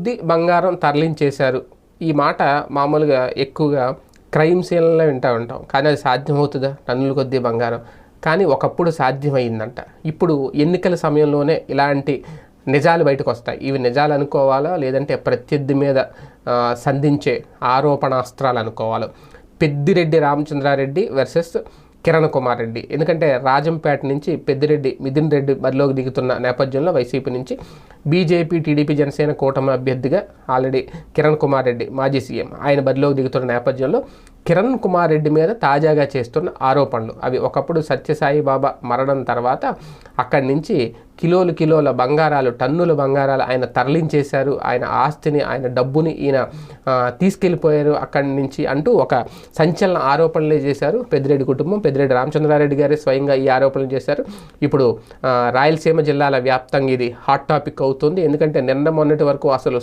కొద్దీ బంగారం తరలించేశారు. ఈ మాట మామూలుగా ఎక్కువగా క్రైమ్ సీన్లలో వింటూ ఉంటాం. కానీ అది సాధ్యమవుతుందా? టన్నుల కొద్దీ బంగారం. కానీ ఒకప్పుడు సాధ్యమైందంట. ఇప్పుడు ఎన్నికల సమయంలోనే ఇలాంటి నిజాలు బయటకు వస్తాయి. ఇవి నిజాలు అనుకోవాలా, లేదంటే ప్రత్యర్థి మీద సంధించే ఆరోపణాస్త్రాలు అనుకోవాలో. పెద్దిరెడ్డి రామచంద్రారెడ్డి వర్సెస్ కిరణ్ కుమార్ రెడ్డి. ఎందుకంటే రాజంపేట నుంచి పెద్దిరెడ్డి మిథున్ రెడ్డి బరిలోకి దిగుతున్న నేపథ్యంలో వైసీపీ నుంచి బీజేపీ, టీడీపీ, జనసేన కూటమి అభ్యర్థిగా ఆల్రెడీ కిరణ్ కుమార్ రెడ్డి మాజీ సీఎం ఆయన బరిలోకి దిగుతున్న నేపథ్యంలో కిరణ్ కుమార్ రెడ్డి మీద తాజాగా చేస్తున్న ఆరోపణలు అవి ఒకప్పుడు సత్యసాయి బాబా మరణం తర్వాత అక్కడి నుంచి కిలోల బంగారాలు, టన్నుల బంగారాలు ఆయన తరలించేశారు, ఆయన ఆస్తిని, ఆయన డబ్బుని ఈయన తీసుకెళ్ళిపోయారు అక్కడి నుంచి అంటూ ఒక సంచలన ఆరోపణలే చేశారు పెద్దిరెడ్డి కుటుంబం. పెద్దిరెడ్డి రామచంద్రారెడ్డి గారే స్వయంగా ఈ ఆరోపణలు చేశారు. ఇప్పుడు రాయలసీమ జిల్లాల వ్యాప్తంగా ఇది హాట్ టాపిక్ అవుతుంది. ఎందుకంటే నిన్న మొన్నటి వరకు అసలు